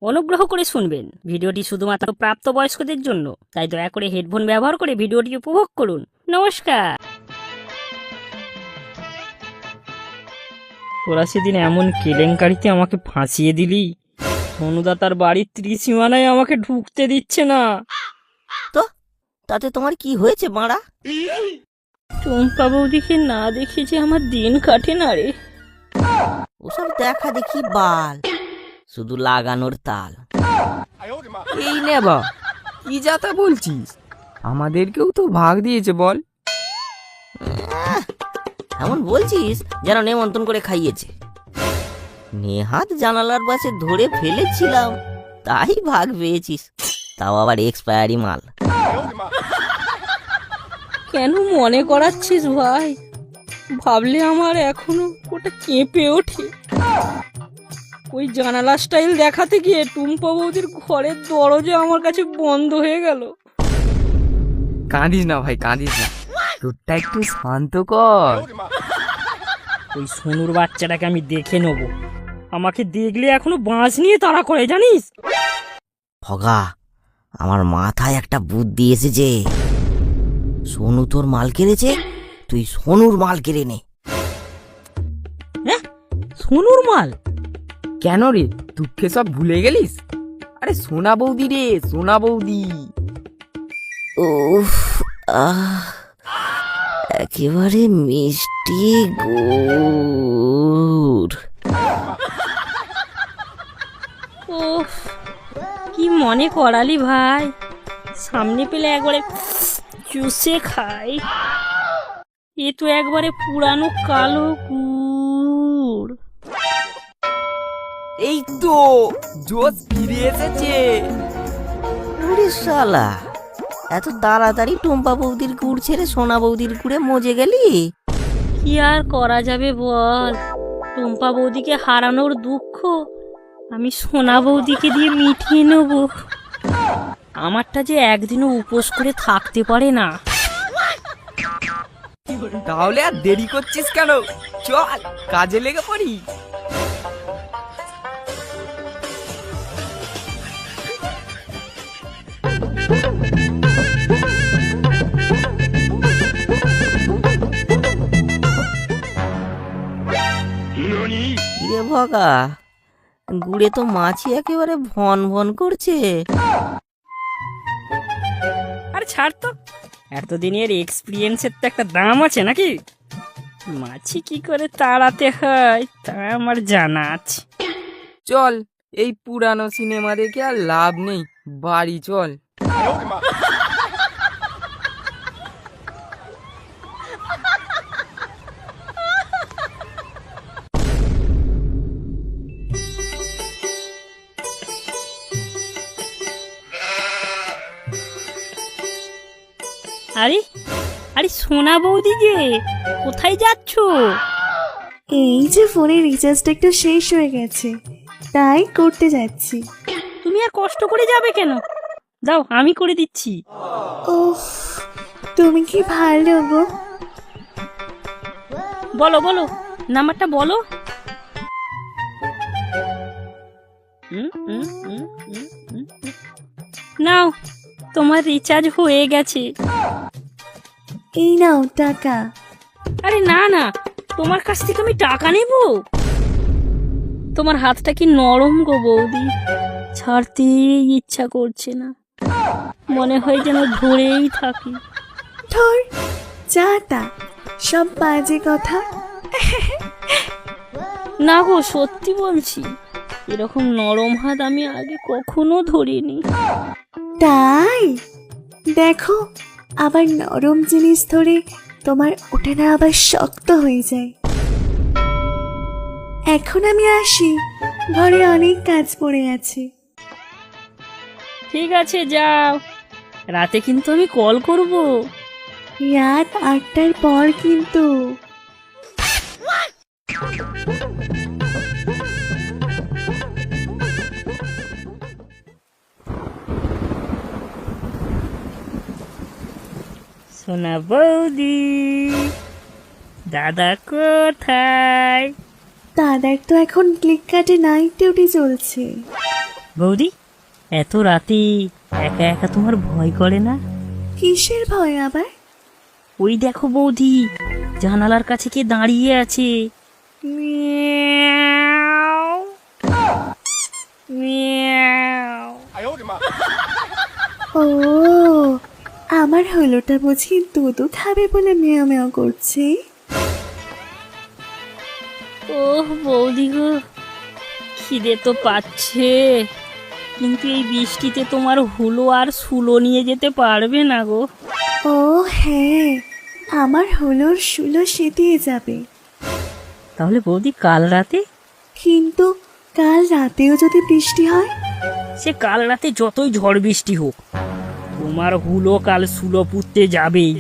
অনুগ্রহ করে শুনবেন, ভিডিওটি শুধুমাত্র প্রাপ্তবয়স্কদের জন্য, তাই দয়া করে হেডফোন ব্যবহার করে ভিডিওটি উপভোগ করুন। নমস্কার। তোরা সেদিন এমন কেলেঙ্কারিতে আমাকে ফাঁসিয়ে দিলি, সোনুদা তার বাড়ির ত্রিসীমানায় আমাকে ঢুকতে দিচ্ছে না। তো তাতে তোমার কি হয়েছে বাড়া? টুম্পা বৌদিকে না দেখে যে আমার দিন কাটে না রে। ওসব দেখা দেখি বাল, শুধু লাগানোর তাল। এই নেবা কি যাতা বলছিস? আমাদেরকেও তো ভাগ দিয়েছে বল। এমন বলছিস যেন নেমন্তন্ন করে খাইয়েছে। নেহাত জানালার পাশে ধরে ফেলেছিলাম, তাই ভাগ পেয়েছিস, তাও আবার এক্সপায়ারি মাল। কেন মনে করাচ্ছিস ভাই? ভাবলে আমার এখনো ওটা কেঁপে ওঠে। ওই জানালা স্টাইল দেখাতে গিয়ে টুম্পা বৌদির ঘরের দরজা আমার কাছে বন্ধ হয়ে গেল। কাঁদিস না ভাই, কাঁদিস না, তোরটা একটু শান্ত কর। ওই সোনুর বাচ্চাটাকে আমি দেখে নেব, আমাকে দেখলে এখনো বাঁশ নিয়ে তাড়া করে, জানিস? ভগা, আমার মাথায় একটা বুদ্ধি এসেছে। সোনু তোর মাল কেড়েছে, তুই সোনুর মাল কেড়ে নে। হ্যাঁ, সোনুর মাল? কেন রে, দুঃখে সব ভুলে গেলিস? আরে সোনা বৌদি রে, সোনা বৌদি। উফ, একেবারে মিষ্টি গুড়। ওহ, কি মনে করালি ভাই। সামনে পেলে একবারে চুষে খাই। এ তো একবারে পুরানো কালো গুড়। এই তো জোশ ফিরে এসেছে। ওরে শালা, এত তাড়াতাড়ি টুম্পা বৌদির গুড় ছেড়ে সোনা বৌদির গুড়ে মজে গেলি? কি আর করা যাবে বল, টুম্পা বৌদিকে হারানোর দুঃখ আমি সোনা বৌদিকে দিয়ে মিটিয়ে নেব। আমারটা যে একদিনও উপোস করে থাকতে পারে না। তাহলে আর দেরি করছিস কেন? চল কাজে লেগে পড়ি। কিরে ভগা, গুড়ে তো মাছি একেবারে ভন ভন করছে। আর ছাড় তো, এতদিনের এক্সপিরিয়েন্সের তো একটা দাম আছে নাকি? মাছি কি করে তাড়াতে হয় তা আমার জানা আছে। চল, এই পুরানো সিনেমা দেখে আর লাভ নেই, বাড়ি চল। আরে আরে সোনা বৌদি যে, কোথায় যাচ্ছ? এই যে ফোনের রিচার্জটা একটু শেষ হয়ে গেছে, তাই করতে যাচ্ছি। তুমি আর কষ্ট করে যাবে কেন? দাও, আমি করে দিচ্ছি। উফ, তুমি কি ভালো গো। বলো বলো, নাম্বারটা বলো। নাও, তোমার রিচার্জ হয়ে গেছে। এই নাও টাকা। আরে না না, তোমার কাছ থেকে আমি টাকা নেব? তোমার হাতটা কি নরম গো বৌদি, ছাড়তেই ইচ্ছা করছে না, মনে হয় যেন ধরেই থাকি। ধর, যা তা সব বাজে কথা। না গো, সত্যি বলছি, এরকম নরম হাত আমি আগে কখনো ধরিনি। তাই দেখো, আবার নরম জিনিস ধরে তোমার ওটা না আবার শক্ত হয়ে যায়। এখন আমি আসি, ঘরে অনেক কাজ পড়ে আছে। ঠিক আছে, যাও, রাতে কিন্তু আমি কল করব। রাত 8টার পর কিন্তু। সোনা বৌদি, দাদা কোথায়? দাদার তো এখন ফ্লিপকার্টে নাইট ডিউটি চলছে। বৌদি এত রাতে একা একা তোমার ভয় করে না? কিসের ভয় আবার? ওই দেখো বৌদি, জানালার কাছে কে দাঁড়িয়ে আছে। Miao, Miao. ও, আমার হলোটা বুঝি দুধু খাবে বলে মেও মেও করছে। ওহ বৌদি গো, খিদে তো পাচ্ছে, কিন্তু এই বৃষ্টিতে তোমার হুলো আর সুলো নিয়ে যেতে পারবে না গো। ও হ্যাঁ, আমার হলোর শুলো সেদিয়ে যাবে। তাহলে বৌদি কাল রাতে? কিন্তু কাল রাতেও যদি বৃষ্টি হয়? সে কাল রাতে যতই ঝড় বৃষ্টি হোক, তোমার হুলো কাল সুলো পুঁততে যাবেই।